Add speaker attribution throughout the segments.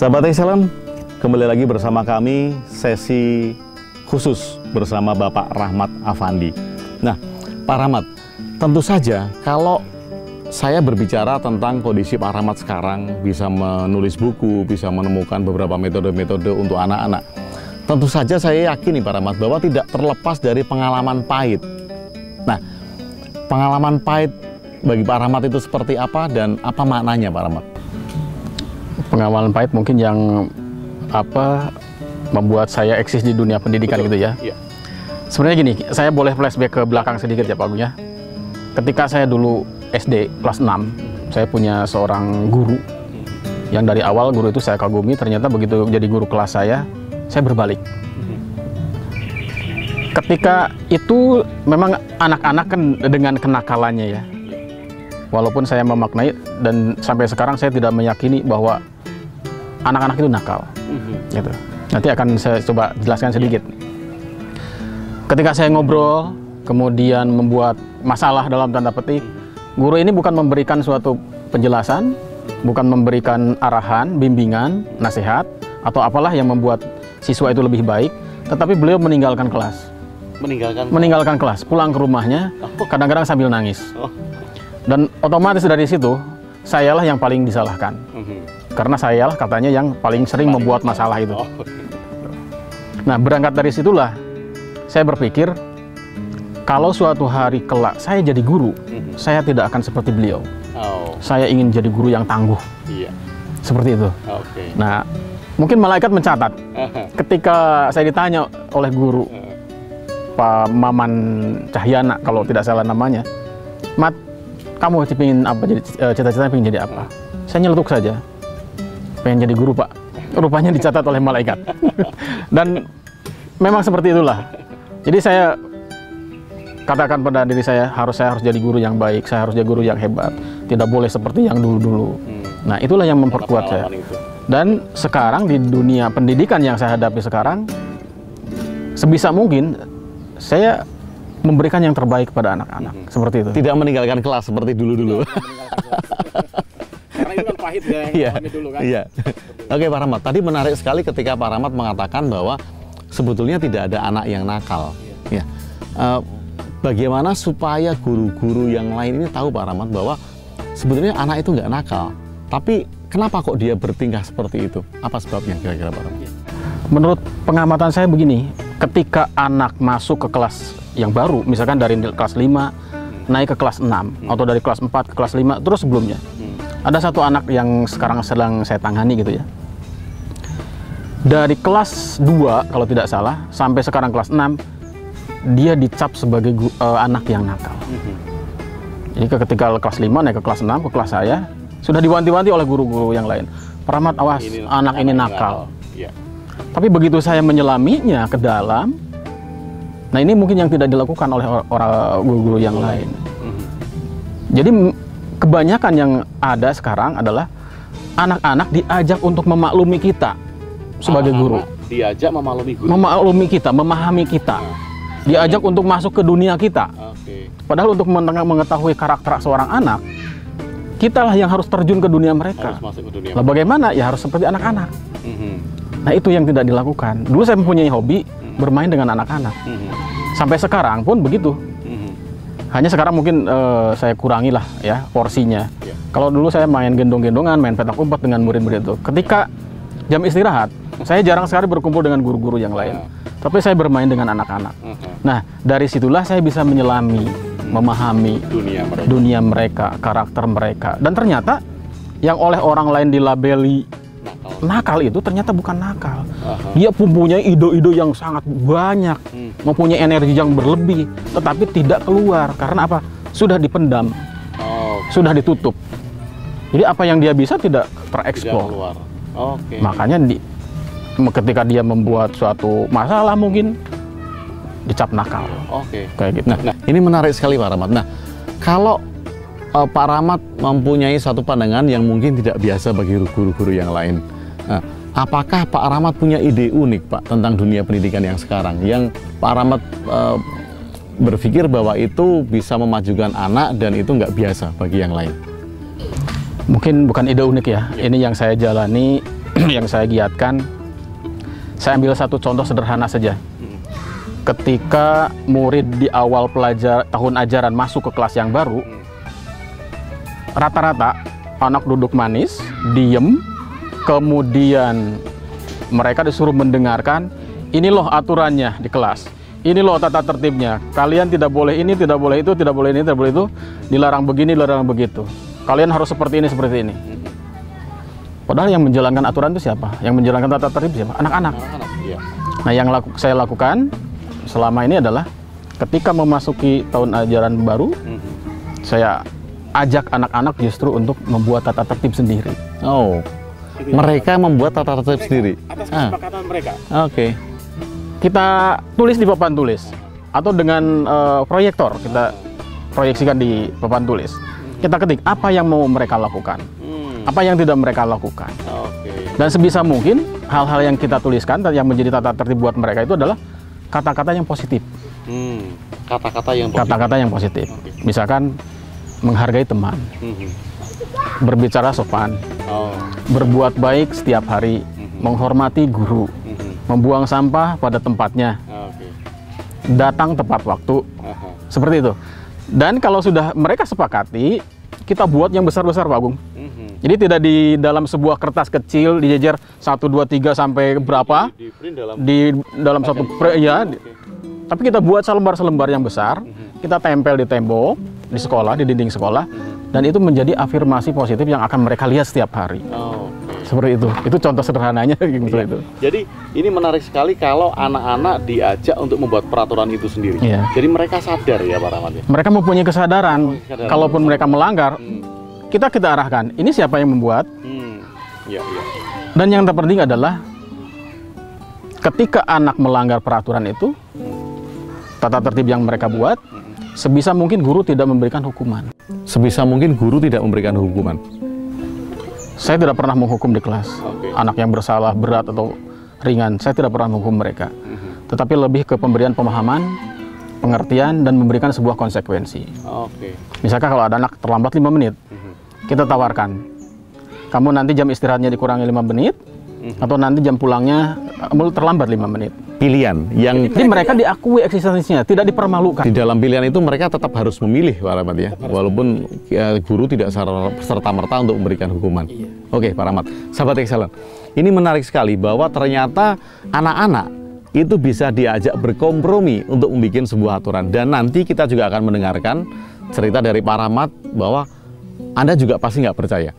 Speaker 1: Sahabat Excellent, kembali lagi bersama kami sesi khusus bersama Bapak Rahmat Afandi. Nah, Pak Rahmat, tentu saja kalau saya berbicara tentang kondisi Pak Rahmat sekarang, bisa menulis buku, bisa menemukan beberapa metode-metode untuk anak-anak. Tentu saja saya yakin nih Pak Rahmat bahwa tidak terlepas dari pengalaman pahit. Nah, pengalaman pahit bagi Pak Rahmat itu seperti apa dan apa maknanya Pak Rahmat?
Speaker 2: Pengalaman pahit mungkin yang membuat saya eksis di dunia pendidikan. Betul. Gitu ya. Iya. Sebenarnya gini, saya boleh flashback ke belakang sedikit ya Pak Agung ya. Ketika saya dulu SD kelas 6, saya punya seorang guru yang dari awal guru itu saya kagumi, ternyata begitu jadi guru kelas saya berbalik. Ketika itu memang anak-anak kan dengan kenakalannya ya. Walaupun saya memaknai dan sampai sekarang saya tidak meyakini bahwa anak-anak itu nakal. Gitu. Nanti akan saya coba jelaskan sedikit. Ketika saya ngobrol, kemudian membuat masalah dalam tanda petik, guru ini bukan memberikan suatu penjelasan, bukan memberikan arahan, bimbingan, nasihat, atau apalah yang membuat siswa itu lebih baik, tetapi beliau meninggalkan kelas. Meninggalkan kelas, pulang ke rumahnya, kadang-kadang sambil nangis. Dan otomatis dari situ, sayalah yang paling disalahkan. Karena sayalah katanya yang paling sering membuat masalah itu. Nah, berangkat dari situlah, saya berpikir, kalau suatu hari kelak saya jadi guru, saya tidak akan seperti beliau. Saya ingin jadi guru yang tangguh. Seperti itu. Nah, mungkin malaikat mencatat. Ketika saya ditanya oleh guru, Pak Maman Cahyana, kalau tidak salah namanya, Mat, kamu ingin apa? Cita-citanya ingin jadi apa? Saya nyeletuk saja, pengen jadi guru Pak. Rupanya dicatat oleh malaikat. Dan memang seperti itulah. Jadi saya katakan pada diri saya harus jadi guru yang baik, saya harus jadi guru yang hebat, tidak boleh seperti yang dulu-dulu. Nah, itulah yang memperkuat saya. Dan sekarang di dunia pendidikan yang saya hadapi sekarang, sebisa mungkin saya memberikan yang terbaik kepada anak-anak. Seperti itu.
Speaker 1: Tidak meninggalkan kelas seperti dulu-dulu.
Speaker 2: Karena itu kan pahit ya yang dulu kan.
Speaker 1: Iya. Oke Pak Rahmat, tadi menarik sekali ketika Pak Rahmat mengatakan bahwa sebetulnya tidak ada anak yang nakal. Ya. Bagaimana supaya guru-guru yang lain ini tahu Pak Rahmat bahwa sebetulnya anak itu nggak nakal, tapi kenapa kok dia bertingkah seperti itu? Apa sebabnya kira-kira Pak Rahmat?
Speaker 2: Menurut pengamatan saya begini, ketika anak masuk ke kelas yang baru, misalkan dari kelas 5 naik ke kelas 6 atau dari kelas 4 ke kelas 5 terus sebelumnya, ada satu anak yang sekarang sedang saya tangani gitu ya, dari kelas 2 kalau tidak salah sampai sekarang kelas 6 dia dicap sebagai anak yang nakal. Jadi ketika kelas 5 naik ke kelas 6 ke kelas saya sudah diwanti-wanti oleh guru-guru yang lain, Pak Rahmat awas, anak ini nakal. Tapi begitu saya menyelaminya ke dalam, nah ini mungkin yang tidak dilakukan oleh orang guru-guru yang lain. Jadi kebanyakan yang ada sekarang adalah anak-anak diajak untuk memaklumi kita sebagai guru.
Speaker 1: Diajak memaklumi guru.
Speaker 2: Memaklumi kita, memahami kita. Diajak untuk masuk ke dunia kita. Padahal untuk mengetahui karakter seorang anak, kitalah yang harus terjun ke dunia mereka.
Speaker 1: Harus masuk ke dunia.
Speaker 2: Nah, bagaimana? Ya harus seperti anak-anak. Nah, itu yang tidak dilakukan. Dulu saya mempunyai hobi bermain dengan anak-anak. Sampai sekarang pun begitu. Hanya sekarang mungkin saya kurangi lah ya porsinya. Kalau dulu saya main gendong-gendongan, main petak umpet dengan murid-murid itu. Ketika jam istirahat, saya jarang sekali berkumpul dengan guru-guru yang lain. Tapi saya bermain dengan anak-anak. Nah, dari situlah saya bisa menyelami, memahami dunia mereka, karakter mereka. Dan ternyata yang oleh orang lain dilabeli nakal itu ternyata bukan nakal. Dia mempunyai ide-ide yang sangat banyak, mempunyai energi yang berlebih, tetapi tidak keluar. Karena apa? Sudah dipendam, sudah ditutup. Jadi apa yang dia bisa tidak tereksplor. Makanya ketika dia membuat suatu masalah mungkin dicap nakal. Kayak gitu.
Speaker 1: Nah, ini menarik sekali Pak Rahmat. Nah, kalau Pak Rahmat mempunyai satu pandangan yang mungkin tidak biasa bagi guru-guru yang lain. Nah, apakah Pak Rahmat punya ide unik Pak tentang dunia pendidikan yang sekarang, yang Pak Rahmat berpikir bahwa itu bisa memajukan anak dan itu nggak biasa bagi yang lain?
Speaker 2: Mungkin bukan ide unik ya, ini yang saya jalani yang saya giatkan, saya ambil satu contoh sederhana saja. Ketika murid di awal tahun ajaran masuk ke kelas yang baru, rata-rata anak duduk manis, diem, kemudian mereka disuruh mendengarkan, ini loh aturannya di kelas, ini loh tata tertibnya, kalian tidak boleh ini, tidak boleh itu, tidak boleh ini, tidak boleh itu, dilarang begini, dilarang begitu, kalian harus seperti ini, seperti ini. Padahal yang menjalankan aturan itu siapa? Yang menjalankan tata tertib siapa? Anak-anak. Nah, yang saya lakukan selama ini adalah ketika memasuki tahun ajaran baru, saya ajak anak-anak justru untuk membuat tata tertib sendiri.
Speaker 1: Oh, mereka membuat tata tertib sendiri?
Speaker 2: Atas kesepakatan mereka.
Speaker 1: Oke.
Speaker 2: Kita tulis di papan tulis, atau dengan proyektor, kita proyeksikan di papan tulis. Kita ketik apa yang mau mereka lakukan, apa yang tidak mereka lakukan. Dan sebisa mungkin, hal-hal yang kita tuliskan, yang menjadi tata tertib buat mereka itu adalah kata-kata yang positif.
Speaker 1: Kata-kata yang positif.
Speaker 2: Kata-kata yang positif. Misalkan menghargai teman, berbicara sopan, berbuat baik setiap hari, menghormati guru, membuang sampah pada tempatnya, datang tepat waktu, seperti itu. Dan kalau sudah mereka sepakati, kita buat yang besar-besar, Pak Agung. Jadi tidak di dalam sebuah kertas kecil dijejer 1, 2, 3 sampai berapa di dalam satu ya. Tapi kita buat selembar-selembar yang besar, kita tempel di tembok di sekolah, di dinding sekolah, dan itu menjadi afirmasi positif yang akan mereka lihat setiap hari. Seperti itu. Itu contoh sederhananya gitu itu.
Speaker 1: Jadi ini menarik sekali kalau anak-anak diajak untuk membuat peraturan itu sendiri. Jadi mereka sadar ya Pak Rahmat ya.
Speaker 2: Mereka mempunyai kesadaran. Kalaupun mereka melanggar, kita arahkan. Ini siapa yang membuat? Dan yang terpenting adalah ketika anak melanggar peraturan itu, tata tertib yang mereka buat, sebisa mungkin guru tidak memberikan hukuman.
Speaker 1: Sebisa mungkin guru tidak memberikan hukuman.
Speaker 2: Saya tidak pernah menghukum di kelas. Anak yang bersalah berat atau ringan, saya tidak pernah menghukum mereka. Tetapi lebih ke pemberian pemahaman, pengertian, dan memberikan sebuah konsekuensi. Misalkan kalau ada anak terlambat 5 menit, kita tawarkan, kamu nanti jam istirahatnya dikurangi 5 menit, atau nanti jam pulangnya terlambat 5 menit.
Speaker 1: Pilihan yang
Speaker 2: jadi mereka diakui eksistensinya, tidak dipermalukan.
Speaker 1: Di dalam pilihan itu mereka tetap harus memilih, Pak Rahmat ya, walaupun guru tidak serta-merta untuk memberikan hukuman. Oke, Pak Rahmat, sahabat Excellent, ini menarik sekali bahwa ternyata anak-anak itu bisa diajak berkompromi untuk membuat sebuah aturan. Dan nanti kita juga akan mendengarkan cerita dari Pak Rahmat bahwa Anda juga pasti nggak percaya.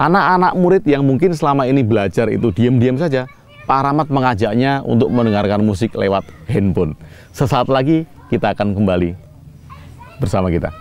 Speaker 1: Anak-anak murid yang mungkin selama ini belajar itu diam-diam saja, Pak Rahmat mengajaknya untuk mendengarkan musik lewat handphone. Sesaat lagi kita akan kembali bersama kita.